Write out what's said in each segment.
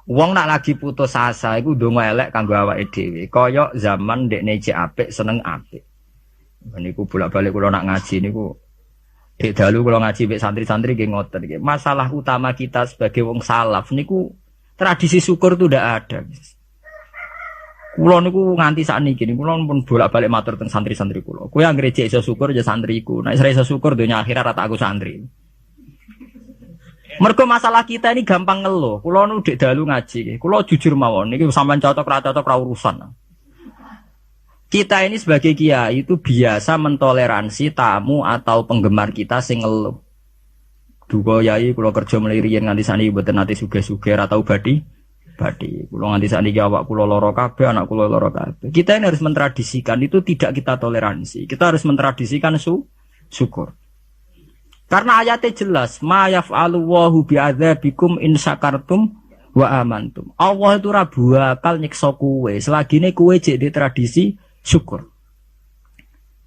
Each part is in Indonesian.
Wong nak lagi putus asa iku ndonga elek kanggo awake dhewe. Kaya zaman ndekne cek apik seneng apik. Niku bolak-balik kula nak ngaji niku dek dalu kula ngaji mek santri-santri nggih ngoten nggih. Masalah utama kita sebagai wong salaf niku tradisi syukur itu ndak ada. Kula niku nganti sakniki niku kula pun bolak-balik matur teng santri-santri kula. Kowe anggere jek iso syukur ya santriku. Nek ora iso syukur donya akhirat rata aku santri. Mergo masalah kita ini gampang ngeluh. Kula nu dek dalu ngaji. Kula jujur mawon niki sampean cocok ra urusan. Kita ini sebagai kiai itu biasa mentoleransi tamu atau penggemar kita sing ngeluh. Duga yai kula kerja mliriyen nganti saniki mboten nate sugih-sugih ra tau badi. Kula nganti saniki awak kula lara kabeh, anak kula lara kabeh. Kita ini harus mentradisikan itu tidak kita toleransi. Kita harus mentradisikan syukur. Karena ayatnya jelas, ma yaf'alu Allahu bi'adzabikum in syakartum wa amantum. Allah itu ra bakal nyiksa kowe selagine kowe jek di tradisi syukur.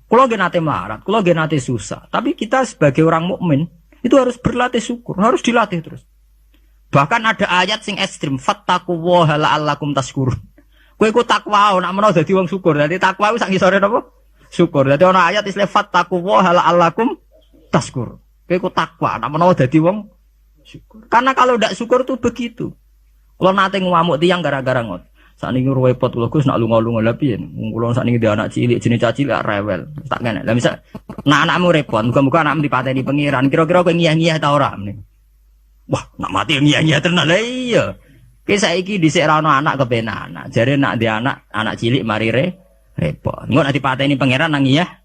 Kula nggih nate melarat, kula nggih nate susah, tapi kita sebagai orang mukmin itu harus berlatih syukur, harus dilatih terus. Bahkan ada ayat sing ekstrim, fattaqullaha la'allakum tashkurun. Kowe iku takwa nek menawa dadi wong syukur. Dadi takwa iku sak ngisore napa? Syukur. Dadi ana ayat istilah fattaqullaha la'allakum tashkurun. Kowe ku takwa, nek menawa dadi wong syukur. Karena kalau ndak syukur tuh begitu. Kalau nate ngamuk tiyang gara-gara ngot. Sakniki repot kula Gus nak lunga-lunga lha piye? Wong kula sakniki ndek anak cilik jenenge caci lek rewel. Tak kene. Lah misal nak anakmu repot, muga-muga anakmu dipateni pengiran. Kira-kira kowe ngiyah-ngiyah ta ora meneh? Wah, nak mati ngiyah-ngiyah tenan lha iya. Ki saiki dhisik ra ono anak kepenak. Jare nak ndek anak cilik mari repot. Engko nek dipateni pengiran nang ngiyah.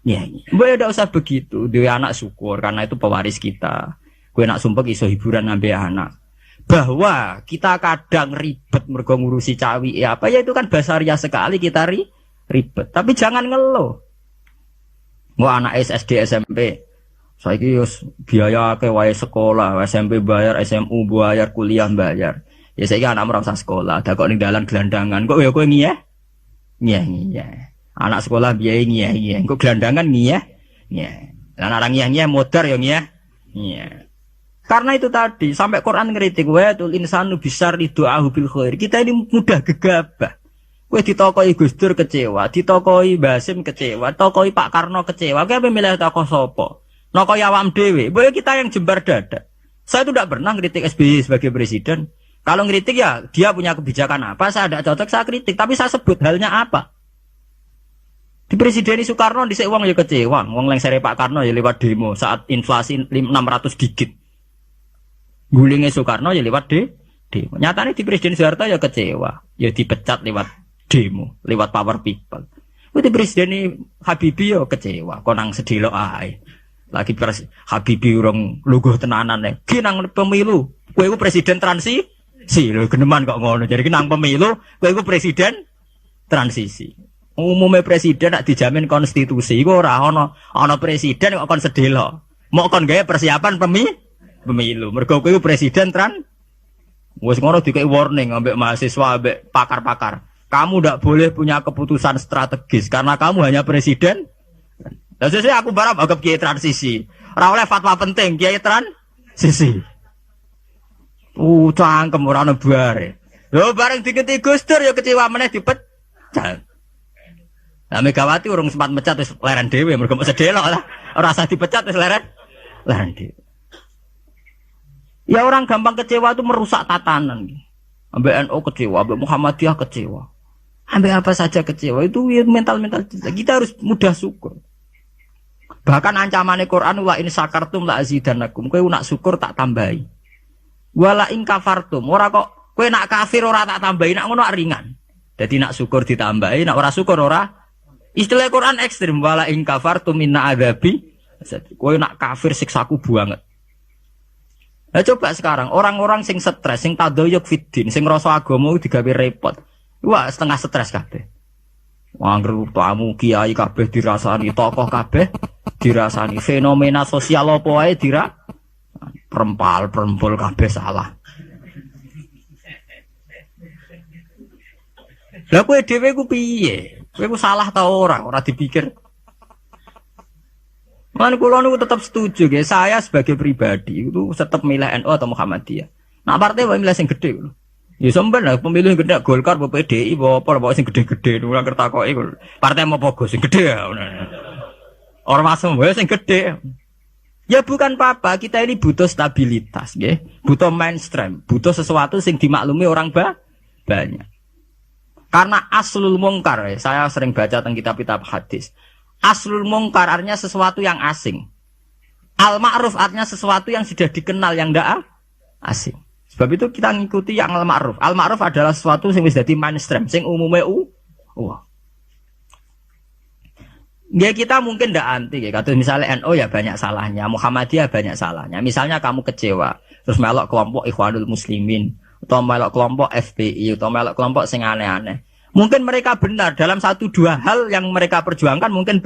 Ya, mbok ya ndak usah begitu. Duwe anak syukur karena itu pewaris kita. Kowe nak sumpek iso hiburan ngambe anak. Bahwa kita kadang ribet mergo ngurusi cawi apa ya itu kan basaria sekali kita ribet. Tapi jangan ngeluh. Mau anak SD SMP. Saiki wis biaya akeh wae sekolah, SMP bayar, SMU bayar, kuliah bayar. Ya saiki anak ora usah sekolah, dak kok ning dalan gelandangan. Kok ya kowe ngiyeh? Ngiyeh. Anak sekolah biaya ngiyeh. Engko gelandangan ngiyeh. Lah orang ngiyeh modar ya ngiyeh. Karena itu tadi sampai Quran ngritik wa tul insanu bisarri du'ahu bil khair. Kita ini mudah gegabah. Kowe ditokoi Gus Dur kecewa, ditokoi Basim kecewa, tokoi Pak Karno kecewa. Kowe milih tokoh sapa? Nokoi awam dhewe. Boleh kita yang jembar dada. Saya itu tidak pernah ngritik SBY sebagai presiden. Kalau ngritik ya dia punya kebijakan apa, saya tidak cocok saya kritik, tapi saya sebut halnya apa. Di Presiden Soekarno dhisik wong ya kecewa, wong lengsere Pak Karno ya lewat demo saat inflasi 600 digit. Gulingnya Soekarno ya lewat demo. Nyatanya di Presiden Soeharto ya kecewa, ya dipecat lewat demo, lewat power people. Di Presiden Habibie ya kecewa, konang sedelok ae. Lagi Habibie urung luguh tenanan nek nang pemilu, kowe iku presiden transisi. Lho geneman kok ngono. Jadi nang pemilu, kowe iku presiden transisi. Umumnya presiden nak dijamin konstitusi iku ora ana presiden kok kon sedelok. Mok kon gawe persiapan pemilu. Mergo kowe presiden wis ngono dikei warning ambek mahasiswa ambek pakar-pakar. Kamu ndak boleh punya keputusan strategis karena kamu hanya presiden. Lah sesuk aku barang anggap kiai transisi. Ora oleh fatwa penting kiai transisi. Cangkem ora ono bare. Lho bareng digenti Gus Dur ya kecewa meneh dipecat. Lah Megawati urung sempat mecat wis leren dhewe mergo mok sedelok lah. Ora usah dipecat wis leren dhewe. Ya orang gampang kecewa itu merusak tatanan. Ambek NU kecewa, ambek Muhammadiyah kecewa. Ambek apa saja kecewa itu mental-mental kita harus mudah syukur. Bahkan ancamannya Quran wa in syakartum la azidannakum. Kowe nak syukur tak tambahi. Wala in kafartum. Ora kok kowe nak kafir ora tak tambahi, nak ngono ringan. Jadi nak syukur ditambahi, nak ora syukur ora. Istilah Quran ekstrim wala in kafartum inna adzabi. Kowe nak kafir siksaku banget. Nah coba sekarang orang-orang sing stres, sing tadoyuk fiddin, sing ngrasa agama digawe repot. Wah, setengah stres kabeh. Wangger tamu kiai kabeh dirasani, tokoh kabeh dirasani, fenomena sosial apa wae perempal kabeh salah. Lah kowe dhewe ku piye? Kowe ku salah ta ora dipikir. Lan kula niku tetap setuju nggih, saya sebagai pribadi itu tetap milih NU atau Muhammadiyah. Nah partai wae milih sing gedhe lho. Ya sampean lah pemilih gede Golkar apa PDI apa sing gede-gede ora kertakoki partai mau pogo sing gede ya. Ormasem wae sing gede. Ya bukan apa-apa, kita ini butuh stabilitas, nggih. Butuh mainstream, butuh sesuatu sing dimaklumi orang banyak. Karena aslul mungkar, saya sering baca tentang kitab-kitab hadis. Aslul mungkar artinya sesuatu yang asing. Al-ma'ruf artinya sesuatu yang sudah dikenal yang ndak asing. Sebab itu kita ngikuti yang al-ma'ruf. Al-ma'ruf adalah sesuatu yang wis dadi mainstream, sing umume ya kita mungkin ndak anti ya. Kata misalnya NU ya banyak salahnya, Muhammadiyah banyak salahnya. Misalnya kamu kecewa, terus melok kelompok Ikhwanul Muslimin, atau melok kelompok FPI, atau melok kelompok sing aneh-aneh. Mungkin mereka benar dalam satu dua hal yang mereka perjuangkan mungkin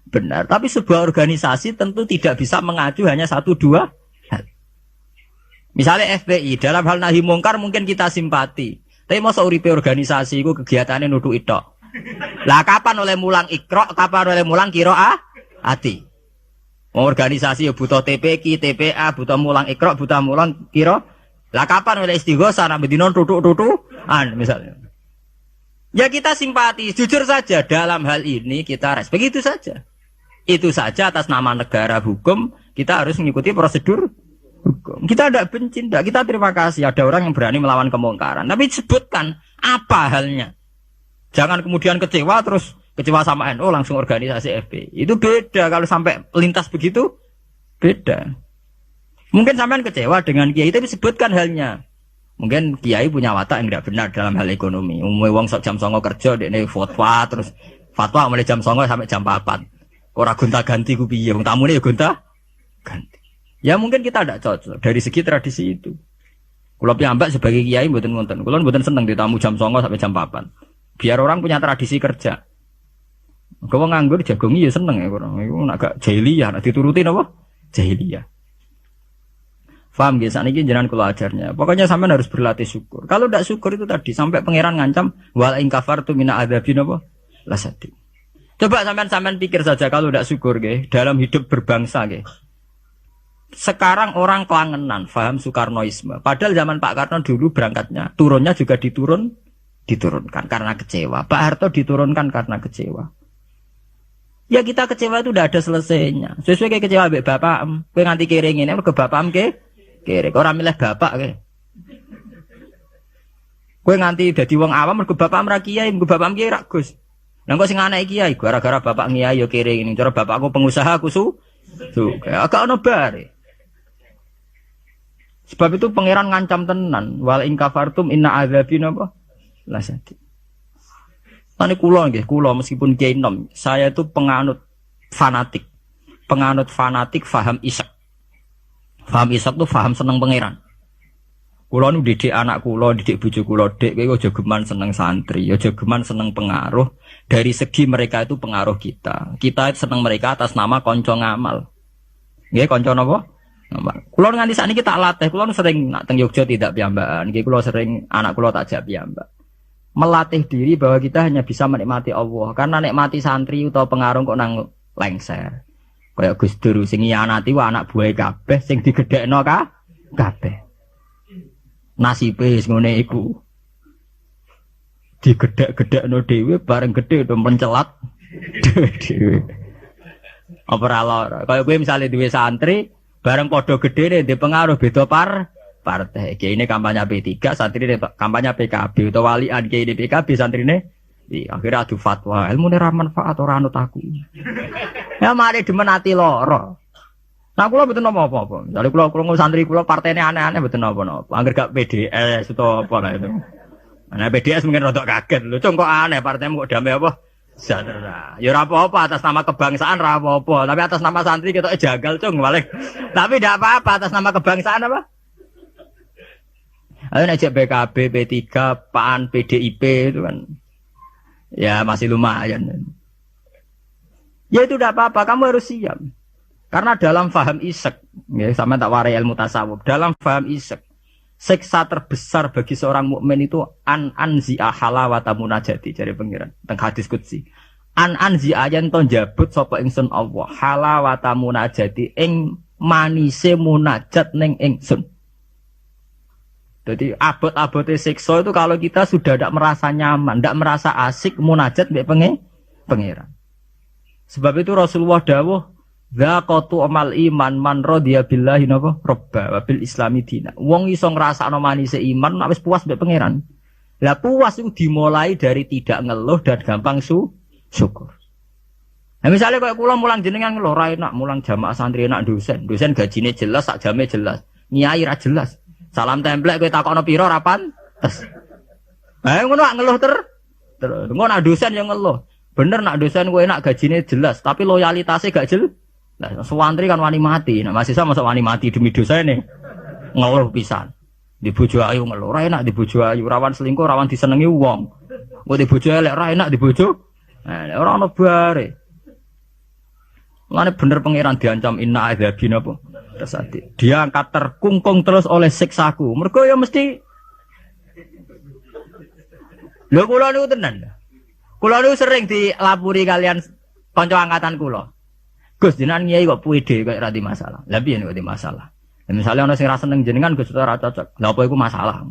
benar. Tapi sebuah organisasi tentu tidak bisa mengacu hanya satu dua hal. Misalnya FPI dalam hal nahi mungkar mungkin kita simpati. Tapi masa uripe organisasi itu kegiatannya nuduh itok. Lah kapan oleh mulang ikro, kapan oleh mulang ati. Organisasi ya butuh TPQ, TPA, butuh mulang ikro, butuh mulang kiro. Lah kapan oleh istighosah nak bedino tutuk-tutukan misalnya. Ya kita simpati, jujur saja dalam hal ini kita respect itu saja. Itu saja atas nama negara hukum kita harus mengikuti prosedur hukum. Kita tidak benci, tidak. Kita terima kasih ada orang yang berani melawan kemungkaran. Tapi sebutkan apa halnya. Jangan kemudian kecewa terus kecewa sama NU langsung organisasi FPI. Itu beda kalau sampai lintas begitu beda. Mungkin sampean kecewa dengan kiai tapi sebutkan halnya. Mungkin kiai punya watak yang tidak benar dalam hal ekonomi. Umumnya wong sok jam 09.00 kerja dekne fatwa terus fatwa mulai jam 09.00 sampai jam 4. Ora gonta-ganti ku piye wong tamune ya gonta-ganti. Ya mungkin kita tidak cocok dari segi tradisi itu. Kula piyambak sebagai kiai mboten wonten. Kula mboten seneng ditamu jam 09.00 sampai jam 4. Biar orang punya tradisi kerja. Kalau nganggur jagongi ya seneng ya orang. Itu agak jahiliyah, nak diturutin apa? Jahiliyah. Faham gak? Saat ini jenengan kula ajarnya. Pokoknya sampean harus berlatih syukur. Kalau tidak syukur itu tadi sampai pangeran ngancam wal in kafartu mina adzabin apa? Lasadi. Coba sampean pikir saja kalau tidak syukur nggih dalam hidup berbangsa nggih. Sekarang orang kelangenan, paham Soekarnoisme. Padahal zaman Pak Karno dulu berangkatnya, turunnya juga diturunkan karena kecewa. Pak Harto diturunkan karena kecewa. Ya kita kecewa itu udah ada selesainya. Sesuai kayak kecewa mbek bapak, kowe nganti kering ini mergo bapakmu kering. Ora milih bapak kowe. Kowe nganti dadi wong awam mergo bapakmu ra kiai, mergo bapakmu kiai ra Gus. Lah kok sing anake kiai gara-gara bapak kiai yo kering ini. Cara bapakku pengusaha aku agak ono bare. Sebab itu pangeran ngancam tenan, wal in kafartum inna adzabin apa? Lasati. Tani kula nggih, kula meskipun kiai nom, saya itu penganut fanatik faham isak. Faham isak tuh faham seneng pangeran. Kula nu didik anak kula, didik bojo kula, Dek, kowe aja geman seneng santri, aja geman seneng pengaruh. Dari segi mereka itu pengaruh kita. Kita seneng mereka atas nama kanca ngamal. Nggih, kanca napa? Ngamal. Kula nganti sakniki tak latih, kula sering nak teng Yogya tidak piyambakan. Nggih kula sering anak kula tak jak piyambak. Melatih diri bahwa kita hanya bisa menikmati Allah. Karena nikmati santri atau pengaruh kok nang lengser. Kayak Gus Dur sing nyianati wa anak buah kabeh sing digedhekno kabeh. Nasibe wis ngene iku. Digedhek-gedhekno dhewe bareng gedhe do mencelat dhewe. Apa ora lara. Kayak kowe misale duwe santri bareng padha gedhene ndek pengaruh beda partai. Kiai ini kampanye P3, santri ini kampanye PKB atau walian kiai ini PKB, santri ini akhirnya adu fatwa. Ilmu ini ramanfaat orang anut aku. Ya mari dimenati loro. Nah kula betul apa-apa. Jadi kula santri kula partainya aneh-aneh betul apa-apa. Angger gak PDS atau apa lah itu. Nah PDS mungkin rodok kaget lho. Cung kok aneh partaimu kok damai apa? Sejahtera. Ya ora apa-apa atas nama kebangsaan ora apa-apa. Tapi atas nama santri kita jagal cung balik. Tapi tidak apa-apa atas nama kebangsaan apa? Ayo ngajak PKB, P3, PAN, PDIP itu kan. Ya masih lumayan. Ya itu tidak apa-apa, kamu harus siap. Karena dalam faham isek, ya, sama tak warai ilmu tasawuf. Dalam faham isek, siksa terbesar bagi seorang mukmin itu anzi'a halawata munajati dari pengiran. Tentang hadis qudsi. Anzi'a yen to njabut sapa ingsun Allah halawata munajati ing manise munajat ning ingsun. Jadi abot-abote siksa itu kalau kita sudah tidak merasa nyaman, tidak merasa asik munajat mbek pangeran. Sebab itu Rasulullah dawuh, "Dzaqatu amal iman man radiya billahi napa robba wa bil islami dina." Wong iso ngrasakno manise iman nek wis puas mbek pangeran. Lah puas itu dimulai dari tidak ngeluh dan gampang syukur. Nah misalnya kayak kula mulang jenengan ngeluh ra enak, mulang jamaah santri enak dosen gajine jelas, sak jame jelas, nyai ra jelas. Salam templek kowe takokno pira ra pantes. Ngono nak ngeluh terus ngono nak dosen yang ngeluh. Bener nak dosen kowe enak gajine jelas, tapi loyalitasnya gak jelas. Nah, santri kan wani mati. Nah, mahasiswa masa wani mati demi dosane. Ngeluh pisan. Di bojo ayu ngeluh, ra enak di bojo ayu, rawan selingkuh, rawan disenengi wong. Kok di bojo elek ra enak di bojo. Nah, ora ono bare. Lane bener pangeran diancam inna adzabin apa? Tersati. Dia angkat terkungkung terus oleh siksaku. Mergo ya mesti lho kula niku tenan. Kula niku sering dilapuri kalian kanca angkatan kula. Gus jenengan nyai kok pede kok ora di masalah. Lah piye kok di masalah? Lah misale ana sing ra seneng jenengan Gus ora cocok. Lah apa iku masalah?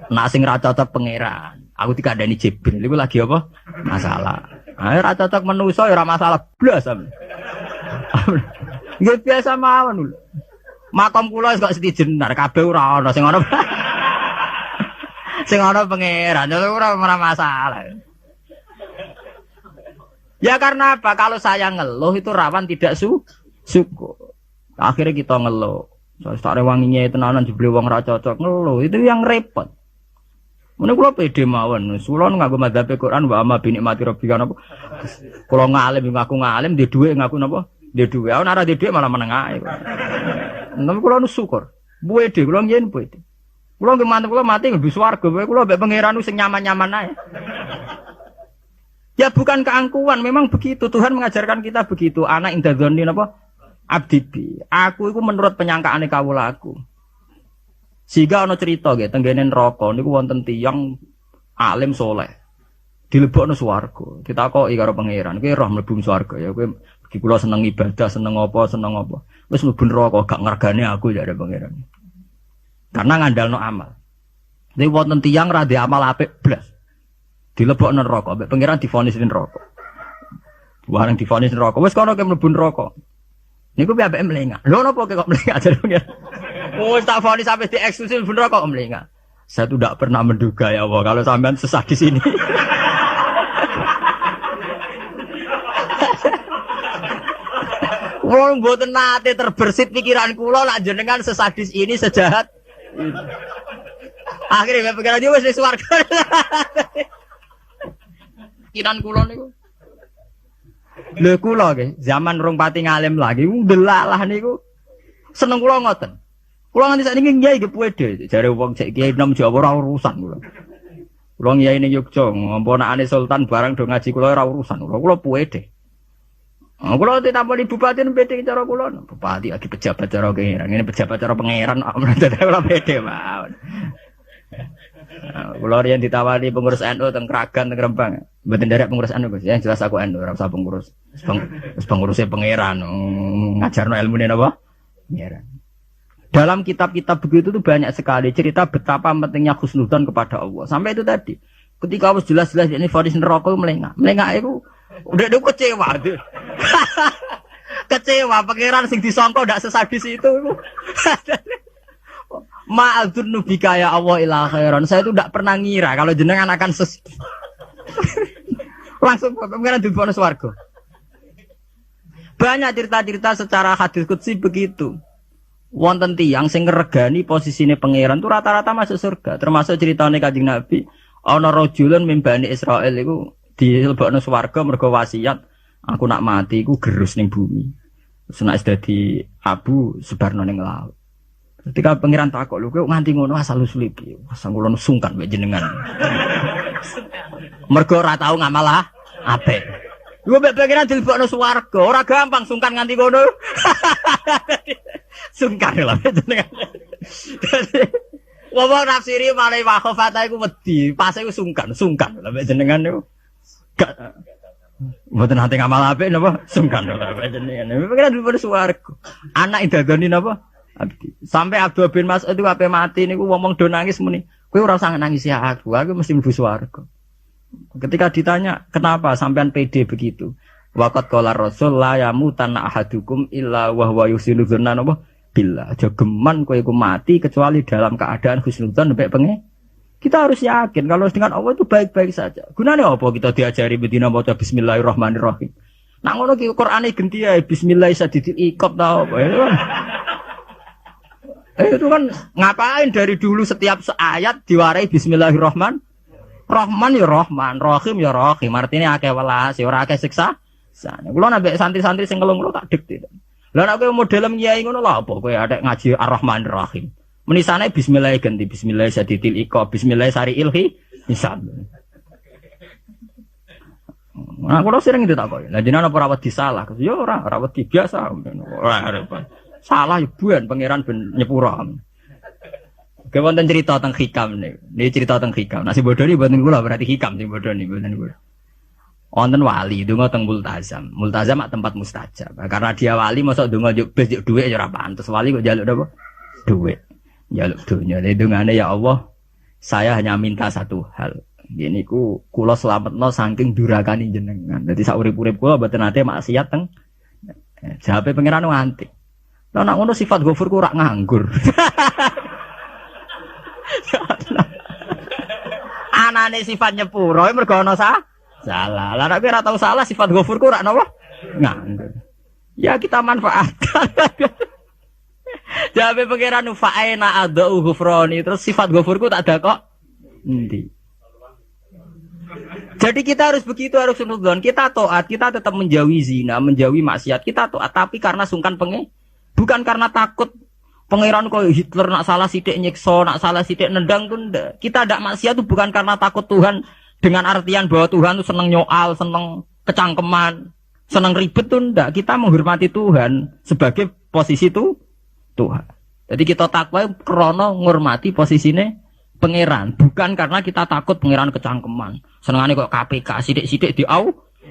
Nek sing ra cocok pangeran. Aku dikandani Jibril iku lagi apa? Masalah. Ah ra cocok manusa ya ora masalah blas. Ya biasa mawon lho. Makom kula kok setijenar kabeh ora ana sing ana. Sing ana pangeran ora masalah. Ya karena apa? Kalau saya ngeluh itu rawan tidak syukur. Akhirnya kita ngeluh. Soale tak rewanginya tenanan jebule wong ra cocok ngeluh itu yang repot. Mene kula pede mawon. Kula nganggo madzhab Quran wa amma bi nikmati rabbika napa. Kula ngalim ngaku ngalim di dhuwit ngaku napa? Di dhuwit. Ana ora di dhuwit malah meneng ae. Napa kula syukur. Pede kula yen pede. Kula nggih mantep kula mati nggih swarga. Kula mbek pangeran sing nyaman-nyaman ae. Ya bukan keangkuhan, memang begitu. Tuhan mengajarkan kita begitu. Anak indadzoni napa? Abdibi. Aku itu menurut penyangkaane kawulaku. Sehingga ana cerita nggih tenggene neraka niku wonten tiyang alim saleh. Dilebokno swarga. Ditakoki karo pangeran, "Kowe roh mlebu swarga ya kowe iki kula seneng ibadah, seneng apa? Wis mlebu neraka gak ngergane aku ya ada pangeran." Karena ngandalno amal. Nek wonten tiyang ra ndek amal apik blas. Dilebokno neraka, mbek pangeran divonis neraka. Bareng divonis neraka, wis kono ke mlebu neraka. Niku piye ambek mlengak. Lho napa kok mlengak jare pangeran? Wis tak vonis sampai dieksklusif bener kok mlengak. Saya tuh tidak pernah menduga ya Allah kalau sampean sesat di sini. Wong mboten nate terbersit pikiran kula lak jenengan sesadis ini sejahat. Akhirnya pikiran dia wis di swarga. Pikiran kula niku. Lho kula nggih, zaman rong pati ngalim lagi ndelalah niku. Seneng kula ngoten. Kula nganti sakniki nggih nggih pede. Jare wong sik kiai nom Jawa ora urusan kula. Kula nyai ning Yogya, ngomponakane sultan barang do ngaji kula ora urusan. Kula pede. Kula ditampani bupati pede cara kula. Bupati lagi pejabat cara pangeran. Ngene pejabat cara pangeran kula pede mawon. Kula riyen ditawari pengurus NU teng Kragan teng Rembang. Mboten derek pengurus NU Gus, ya jelas aku NU ora usah pengurus. Wis pengurusé pangeran ngajarno ilmune napa? Pangeran. Dalam kitab-kitab begitu tuh banyak sekali cerita betapa pentingnya husnudzon kepada Allah. Sampai itu tadi. Ketika harus jelas-jelas ini vonis neraka melengak. Melengak itu udah kecewa. Kecewa pangeran sing disangka ndak sesadis itu. Ma'adzunnu bika ya Allah ila khairan. Saya itu ndak pernah ngira kalau jenengan akan langsung pangeran dilebokno swarga. Banyak cerita-cerita secara hadis qudsi begitu. Wonten tiyang sing ngregani posisine pangeran tuh rata-rata masuk surga. Termasuk ceritane Kanjeng Nabi, ana rajulun min Bani Israil iku dilebokno swarga mergo wasiat, aku nak mati iku gerus ning bumi. Terus nek dadi abu sebarno ning laut. Ketika pangeran takok lho kowe nganti ngono asal usul iki. Asal kula sungkan mek jenengan. Mergo ora tau ngamal apik. Lu mek pangeran dilebokno swarga, ora gampang sungkan nganti ngono. Sungkan lho jenengan. Wong nafsiri malah wakhofata iku wedi, pas iku sungkan lho mek jenengan niku. Gak mboten nate ngamal apik napa sungkan lho mek jenengan. Pangeran dilebokno swarga. Anak idadoni napa? Sampai Abdul bin Mas'ud itu ape mati niku ngomong do nangis muni, kowe ora usah nangis ya aku mesti mlebu swarga. Ketika ditanya, kenapa sampean pede begitu? Waqat qala Rasul la yamutanna ahadukum illa wa huwa yusinu dzanna billah. Aja geman kowe iku mati kecuali dalam keadaan husnudzan sampai pengen. Kita harus yakin kalau dengan Allah itu baik-baik saja. Gunanya apa kita diajari bedina maca bismillahirrahmanirrahim. Nak ngono ki Qur'ane genti ya bismillah sadidil iqab ta apa itu kan. Itu kan ngapain dari dulu setiap ayat diwarai bismillahirrahmanirrahim. Rahman ya Rahman, Rahim ya Rahim. Artinya akeh welas, ya ora akeh siksa. Kulo nambah santri-santri sing ngelung-ngelung tak dikte. Lah nek kowe model kiai ngono lho apa kowe adek ngaji Ar-Rahman Ar-Rahim. Menisane bismillah ganti bismillah sadidil iqab, bismillah sariil hisab. Nah, kulo sering ditakoki. Lah jenengan apa ora wedi salah? Ya ora wedi biasa. Ora repot. Salah ya buan pangeran ben nyepura. Oke, wonten cerita tentang hikam nih. Ini cerita tentang hikam. Nasi bodoh ini buatan gula berarti hikam sih bodoh nih buatan gula. Wonten wali donga teng multazam. Multazam mak tempat mustajab. Karena dia wali mosok donga juk duit ya ora pantes. Wali kok njaluk apa? Duit. Njaluk dunya. Dongane ya Allah, saya hanya minta satu hal. Gini kula slametno saking durakane jenengan. Dadi sak urip-urip kula mboten nate maksiat teng. Jawabe pangeran nganti. Lah nek ngono sifat ghafur ku ora nganggur. Anane sifat nyepuro mergo ana salah. Lah nek ora tau salah sifat ghafur ku ora napa? Nganggur. Ya kita manfaatkan. Jawabe pangeran fa'ina adau ghufrani terus sifat ghafur ku tak ada kok. Endi? Jadi kita harus begitu, harus sunudzon. Kita taat, kita tetap menjauhi zina, menjauhi maksiat. Kita taat, tapi karena sungkan bukan karena takut. Pangeran kok Hitler nak salah sidik nyiksa, nak salah sidik nendang tuh ndak. Kita ndak maksiat itu bukan karena takut Tuhan dengan artian bahwa Tuhan tuh seneng nyoal, seneng kecangkeman, seneng ribet tuh ndak. Kita menghormati Tuhan sebagai posisi itu Tuhan. Jadi kita takwa krana ngurmati posisine pangeran, bukan karena kita takut pangeran kecangkeman. Senengane kok KPK sidik-sidik di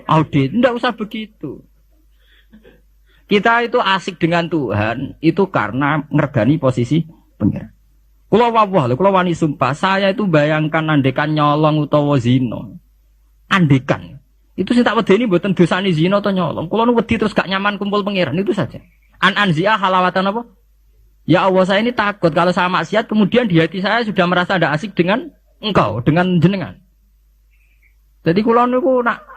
audit, ndak usah begitu. Kita itu asik dengan Tuhan itu karena ngergani posisi pangeran. Kula wawah, kula wani sumpah, saya itu bayangkan andekan nyolong utawa zina. Andekan. Itu sing tak wedeni mboten dosane zina atau nyolong. Kula nu wedi terus gak nyaman kumpul pangeran itu saja. Anzia halawatan apa? Ya Allah, saya ini takut kalau saya maksiat kemudian di hati saya sudah merasa ada asik dengan engkau, dengan jenengan. Jadi kula niku nak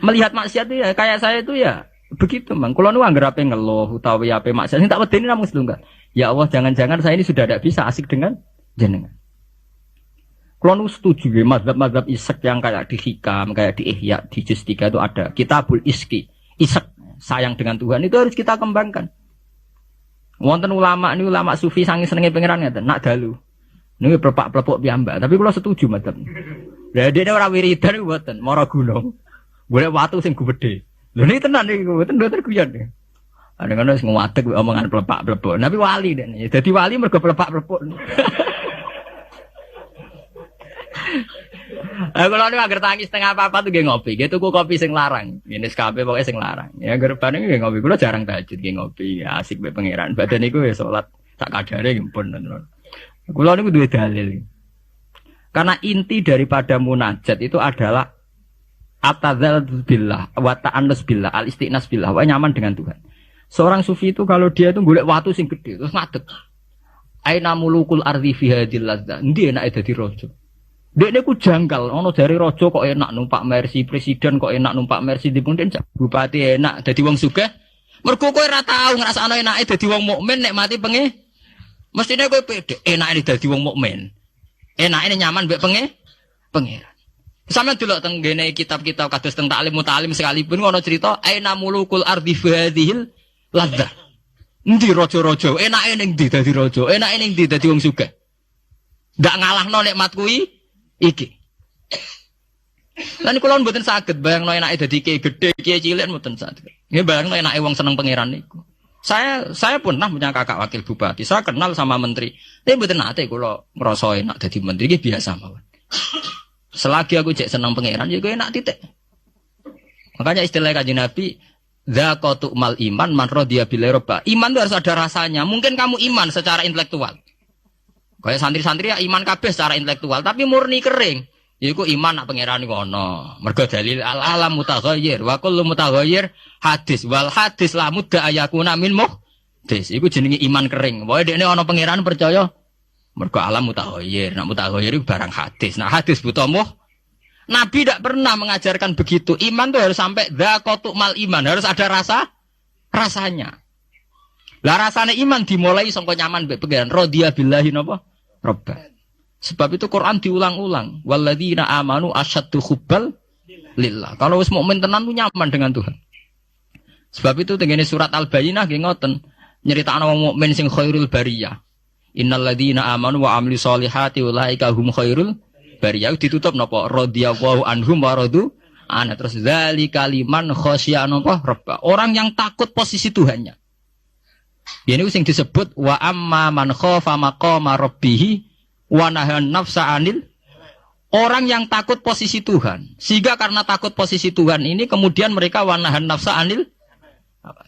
melihat maksiat itu ya kayak saya itu ya begitu mang. Kula nu anggere ape ngeluh utawi ape maksiat sing tak wedeni namung setunggal. Ya Allah, jangan-jangan saya ini sudah tidak bisa asik dengan jenengan. Kula nu setuju ya mazhab-mazhab isek yang kayak di Hikam, kayak di Ihya, di Juz 3 itu ada Kitabul Iski. Isek sayang dengan Tuhan itu harus kita kembangkan. Wonten ulama ini ulama sufi sangi senenge pangeran ngeten, nak dalu. Niku plepak-plepok piyambak, tapi kula setuju mazhab. Lah dene ora wiridan mboten, mara gunung. Golek watu sing gedhe. Lho niki tenan niki mboten guyon. Ana ngono wis nguwadeg omongan plepak-plepok. Tapi wali dene. Dadi wali mergo plepak-plepok. Aku lho nek anggere tangi setengah apa tuh nggih ngopi. Nggih tuku kopi sing larang. Ngene kabeh pokoke sing larang. Ya anggere bane nggih ngopi. Kula jarang tahajud nggih ngopi. Ya, asik mbek pangeran. Badan niku ya salat sak kadare nggih pun. Kula niku duwe dalil. Karena inti daripada munajat itu adalah atadzal billah wa ta'annus billah, al-istiqnas billah, wa nyaman dengan Tuhan. Seorang sufi itu kalau dia itu golek watu sing gede terus ngadeg. Aina mulukul ardi fi hadil ladzah. Endi enake dadi raja? Dekne ku janggal, ana dari raja kok enak numpak Mercy, presiden kok enak numpak Mercy, dipundhen bupati enak dadi wong sugih. Mergo kowe ora tau ngrasakno enake dadi wong mukmin nek mati penge. Mestine kowe pede enake dadi wong mukmin. Enake nyaman mbek pangeran. Sampeyan delok teng ngene kitab-kitab kados teng taklim mutalim sekalipun ono cerita aina mulukul ardi hadhil ladzah. Endi raja-raja? Enake ning ndi dadi raja? Enake ning ndi dadi wong sugih? Ndak ngalahno nikmat kuwi iki. Lan kula mboten saged bayangno enake dadi kiai gedhe, kiai cilik mboten saged. Nggih bayangno enake wong seneng pangeran niku. Saya pernah punya kakak wakil bupati. Saya kenal sama menteri. Tapi mboten nate kula ngrasa enak dadi menteri iki biasa mawon. Selagi aku cek seneng pangeran ya gue enak titik. Makanya istilah Kanjeng Nabi Dzaqatu mal iman man radiya billahi robba. Iman itu harus ada rasanya. Mungkin kamu iman secara intelektual. Kayak santri-santri ya iman kabeh secara intelektual, tapi murni kering. Iku iman nak pangeran ngono. Mergo dalil al-alam mutaghayyir wa kullu mutaghayyir hadis wal hadis la mudda ayakuna min muhdis. Iku jenenge iman kering. Pokoke dekne ana pangeran percaya mergo alam mutaghayyir. Nak mutaghayyir iku barang hadis. Nah hadis buta Nabi tidak pernah mengajarkan begitu. Iman itu harus sampai dzaqatu mal iman, harus ada rasanya. Lah rasanya iman dimulai sangka nyaman mbek pangeran radhiya billahi napa? Robba. Sebab itu Quran diulang-ulang. Walladzina amanu asyaddu hubbal lillah. Kalau wis mukmin tenan tuh nyaman dengan Tuhan. Sebab itu tengene surat Al-Bayyinah nggih ngoten, nyeritakno wong mukmin sing khairul bariyah. Innal ladzina amanu wa amilus solihati ulaika hum khairul bariyah. Ditutup napa? Radhiyallahu anhum wa radu an. Terus dzalika liman khasyiya napa? Rabb. Orang yang takut posisi Tuhannya. Ini sing disebut wa amma man khafa maqama rabbih wa nahan nafsa anil. Orang yang takut posisi Tuhan. Sehingga karena takut posisi Tuhan ini kemudian mereka wa nahan nafsa anil.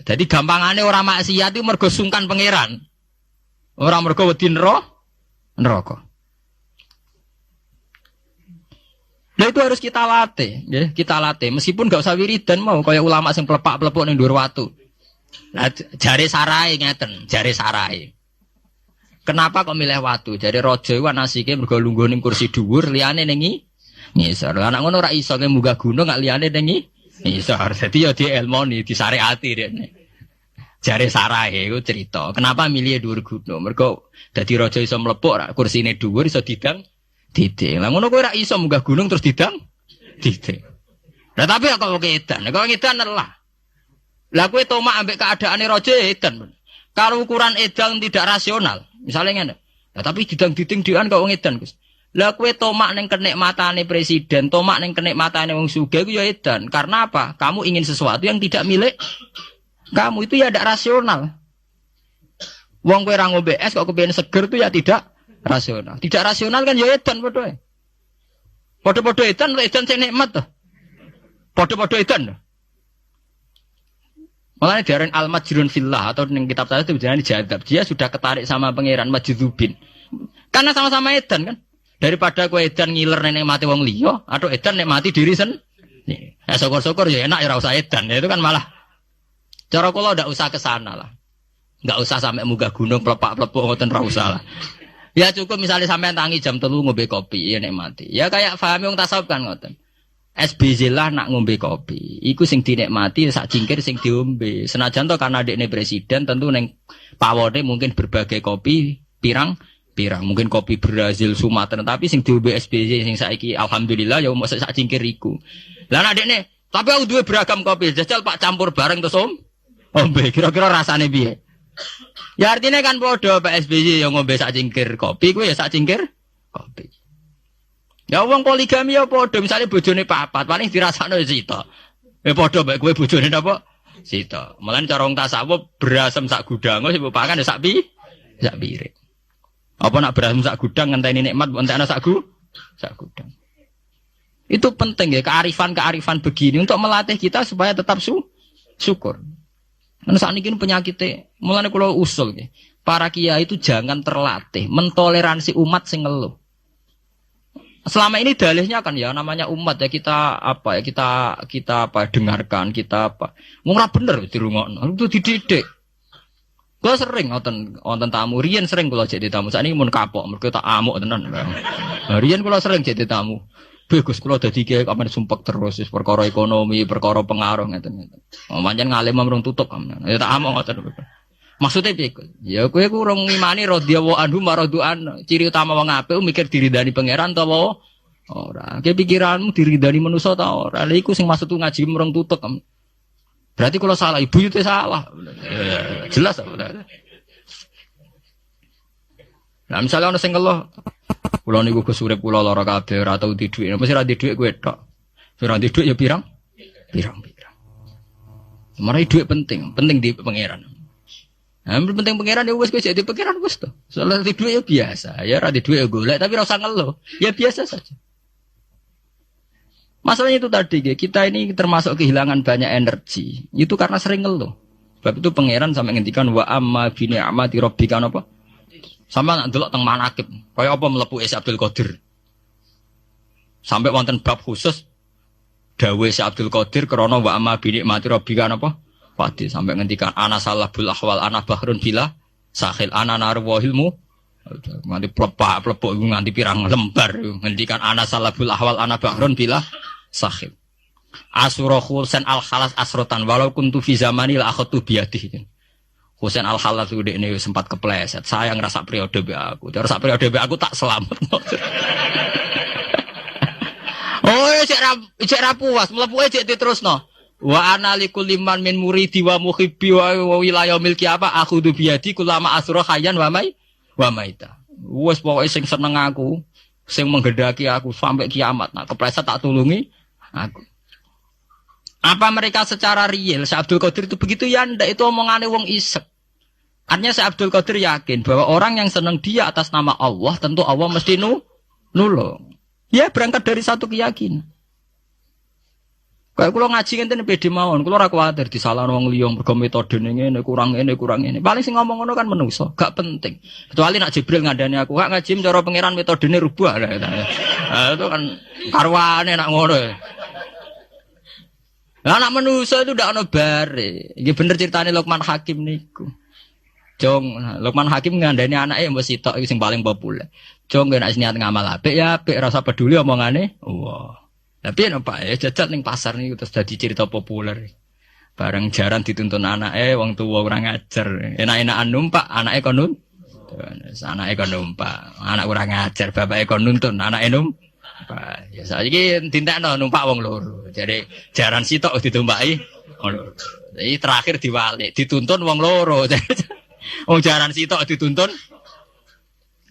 Jadi gampangane orang maksiat itu mergo sungkan pangeran. Orang mergo wedi neraka. Nah itu harus kita latih, ya, kita latih. Meskipun gak usah wiridan mau kayak ulama sing pelepak-pelepuk ning dhuwur watu. Nah, jare sarai ngeten, jare sarai. Kenapa kok milih watu? Jare raja iku anasike mergo lungguh ning kursi dhuwur, liyane ning ngisor. Lah nek ngono ora iso ke munggah gunung gak liyane ning ngisor. Dadi ya dielmoni, disyariati rene. Jare sarai iku cerita. Kenapa milih dhuwur gunung? Mergo dadi raja iso mlepuk kursine dhuwur iso didang didik. Lah ngono kowe ora iso munggah gunung terus didang didik. Lah tapi kok edan, kok edan lah. Lah kowe tomak ambek keadaane raja edan. Kalau ukuran edan tidak rasional, misalnya ngene. Lah tapi didang-diding dhewean kok wong edan, Gus. Lah kowe tomak ning kenikmatane presiden, tomak ning kenikmatane wong sugih iku ya edan. Karena apa? Kamu ingin sesuatu yang tidak milik kamu, itu ya tidak rasional. Wong kowe ora ngombe es kok kepengin seger itu ya tidak rasional. Tidak rasional kan ya edan padha. Padha-padha edan sing nikmat to. Padha-padha edan. Malah diaran al-majrun fillah atau ning kitab saya itu jangan dijadab. Dia sudah ketarik sama pangeran majdzubin. Karena sama-sama edan kan. Daripada kowe edan ngiler nek mati wong liya atau edan nek mati diri sendiri. Ya syukur-syukur ya enak ya ora usah edan. Ya, itu kan malah cara kula ndak usah ke sana lah. Enggak usah sampai munggah gunung pelepak-pelepuk ngoten ora usah lah. Ya cukup misalnya sampean tangi jam 3 ngombe kopi ya nek mati. Ya kayak pahami wong tasawuf kan ngoten. SBZ lah nak ngombe kopi. Iku sing dinikmati sak cingkir sing diombe. Senajan to karena dekne presiden tentu ning pawone mungkin berbagai kopi pirang mungkin kopi Brazil Sumatera tapi sing diombe SBZ sing saiki alhamdulillah ya mosok sak cingkir iku. Lah nak dekne tapi aku duwe beragam kopi jajal Pak campur bareng terus ombe kira-kira rasane piye? Ya artinya kan podo Pak SBY yang ngombe sak cingkir kopi, gue ya sak cingkir kopi. Ya wong poligami ya podo, misalnya bojone papat, paling dirasakno sita. Ya podo bae gue bojone napa? Sita. Malah cara wong tasawuf berasem sak gudang, sing pakan ya sak piring. Apa nak berasem sak gudang ngenteni nikmat entekno sak gudang. Itu penting ya kearifan begini untuk melatih kita supaya tetap syukur. Karena saat ini penyakitnya, mulanya kalau usul, para kiai itu jangan terlatih mentoleransi umat sing ngeluh. Selama ini dalihnya kan ya namanya umat ya kita dengarkan kita apa. Murah bener dirungokno itu dididik. Kalau sering nonton tamu, Rian sering kalau jadi tamu. Saat ini mun kapok, mereka tak amuk tenan. Rian kalau sering jadi tamu. Bagus kalau dadi kiai kapan sumpek terus perkara ekonomi, perkara pengaruh ngeten. Pancen ngalim merung tutup kamen. Ya tak amok ngoten. Maksudnya piye? Ya kowe ku urung ngimani radhiyallahu anhu maradu'an. Ciri utama wong apik mikir diridani pangeran ta apa ora. Ki pikiranmu diridani manusa ta ora. Lha iku sing maksud ngaji merung tutup kamen. Berarti kalau salah ibu itu salah. Jelas apa? Nah misalnya ana sing ngeluh kula niku Gus urip kula lara kabeh ora tau di dhuwit. Mesti ra di dhuwit kowe tok. Ora di dhuwit ya pirang. Marai dhuwit penting di pangeran. Nah, penting pangeran ya wis kowe jadi pangeran wis to. Soal di dhuwit ya biasa. Ya ra di dhuwit ya golek tapi ora usah ngeluh. Ya biasa saja. Masalahnya itu tadi, kita ini termasuk kehilangan banyak energi. Itu karena sering ngeluh. Sebab itu pangeran sampai ngendikan wa amma bi ni'mati rabbika apa? Sampai nak delok teng manakib, kaya apa mlebu Syekh Abdul Qadir. Sampai wonten bab khusus dawuh Syekh Abdul Qadir krana wa amma bi ni'mati rabbika apa? Fati sampai ngendikan ana salahul ahwal ana bahrun bila sahil ana narwahilmu. Nganti plepok nganti pirang lembar ngendikan ana salahul ahwal ana bahrun bila sahil. Asura Husain al-Khalas asrotan walau kuntu fi zamani la akhadtu biyadihi. Husain al-Khalas itu dekne sempat kepleset. Saya ngerasa periode be aku. Terus periode be aku tak selamat. Oh, cek ra puas, mlebu cek diterusno. Wa ana likulli man min muridi wa muhibbi wa wilayah milki apa akhudhu biyadi kulama asra hayyan wa maita. Wes pokoke sing seneng aku, sing menggedaki aku sampai kiamat. Nah, kepleset tak tulungi aku. Apa mereka secara real Syekh Abdul Qadir itu begitu ya ndak, itu omongane wong isek. Artinya Syekh Abdul Qadir yakin bahwa orang yang senang dia atas nama Allah tentu Allah mesti nulung. Ya berangkat dari satu keyakinan. Kayak kula ngaji ngenten pede mawon, kula ora kuwatir disalahno wong liya mergo metode ngene kurang ngene. Paling sing ngomong ngono kan menungso, gak penting. Kecuali nak Jibril ngandani aku, gak ngaji cara pangeran metodene rubah. Itu kan karwane nak ngono. Lah anak manusia itu ndak ono bare. Iki bener ceritane Luqman Hakim niku. Jong, Luqman Hakim ngandani anake mbok sitok iki sing paling populer. Jong nek niat ngamal apik ya apik, rasa peduli omongane. Wah. Tapi nek Pak jajal ning pasar niku terus dadi cerita populer. Bareng jaran dituntun anake, wong tuwa ora ngajar. Enak-enakan numpak, anake kon nuntun. Anake kon numpak, anak ora ngajar, bapake kon nuntun, anake numpak. Ya saiki tintakno numpak wong loro. Jadi jaran sitok ditumpaki wong loro. Iki terakhir diwalik, dituntun wong loro. Wong jaran sitok dituntun.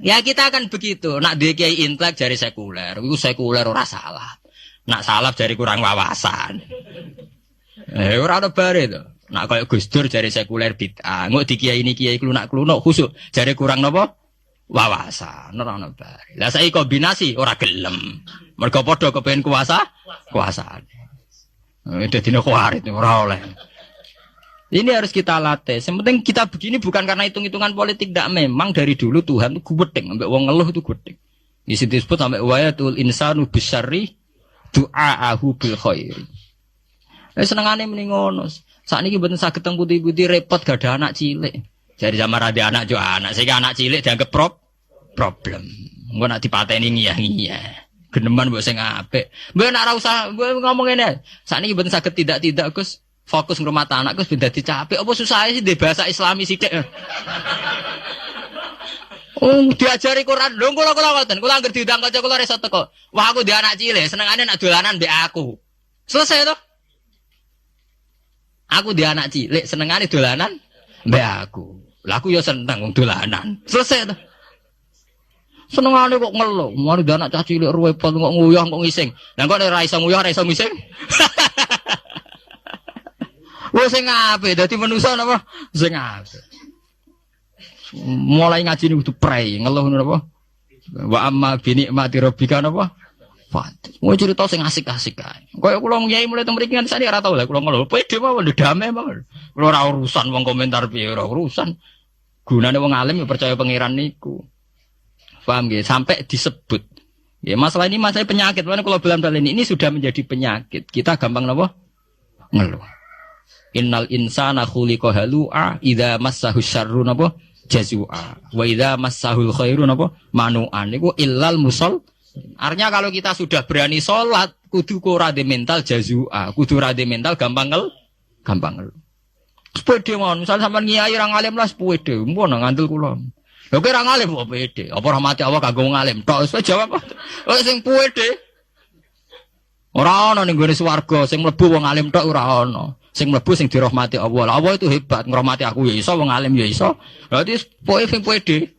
Ya kita akan begitu. Nak duwe kiai intelek jari sekuler, iku sekuler ora salah. Nak salah jari kurang wawasan. Ora ono bare to. Nak koyo Gus Dur jari sekuler bid'ah. Engko di kiai ini kiai klunak-klunuk khusuk jari kurang napa? Wawasan, ora ono bare. Lah saiki kombinasi ora gelem. Mergo padha kepengin kuasaan. Dadine khawarit ora oleh. Ini harus kita latih. Yang penting kita begini bukan karena hitung-hitungan politik, tidak. Memang dari dulu Tuhan itu gubedeng, sampai wong ngeluh itu gubedeng. Di situ disebut sampai wayatul insanu bisyarri du'aahu bil khair. Senengane muni ngono. Sakniki mboten saged teng putih-putih repot gak ada anak cilik. Jadi sama rada anak jo anak, sehingga anak cilik dianggap problem. Engko nak dipateni ngiyah-ngiyah. Geneman mbok sing apik. Mbok nek ora usah ngomong ngene. Sakniki mboten saged tidak Gus. Fokus ngrumat anak Gus ben dadi capek. Apa susah sih di bahasa Islami sithik. Diajari Quran. Lho kula ngoten. Kula anggere diundang kanca kula reso teko. Wah aku di anak cilik, senengane nak dolanan mbek aku. Selesai to? Aku di anak cilik, senengane dolanan mbek aku. Lah aku ya seneng wong dolanan. Selesai to? Senengane kok ngeluh. Mari di anak cah cilik repot kok nguyah kok ngising. Lah kok ora iso nguyah, ora iso ngising. Wah sing apik dadi manusa napa? Sing apik. Mulai ngaji niku kudu prei, ngeluh napa? Wa amma bi nikmati rabbika napa? Fat. Mau cerita sing asik-asik kae. Kaya kula ngiyai mulai teng mriki nganti ora tau lah kula ngeluh. Pede mawon damai mawon. Kula ora urusan wong komentar piye, ora urusan. Gunane wong alim ya percaya pangeran niku. Paham nggih? Sampai disebut. Ya masalah ini masalah penyakit. Mana kalau bilang ini sudah menjadi penyakit. Kita gampang napa? Ngeluh. Innal insana khuliqa halu'a idza massahu syarru napa jazua wa idza massahul khairu napa manu'an niku illal musall. Artinya kalau kita sudah berani salat kudu ora de mental jazua, kudu ora de mental gampang ngel. Sepede mawon, misal sampean ngiyai ra ngalim lah sepede, mun ngandel kula. Lha kok ra ngalim kok pede? Apa rahmati Allah kanggo ngalim? Tok wis jawab. Oh sing pede. Ora ana ning gone swarga sing mlebu wong alim tok ora ana. Sing mlebu sing dirahmati Allah. Allah itu hebat, ngrahmati aku ya iso, wong alim ya iso. Berarti pokoke sing pede.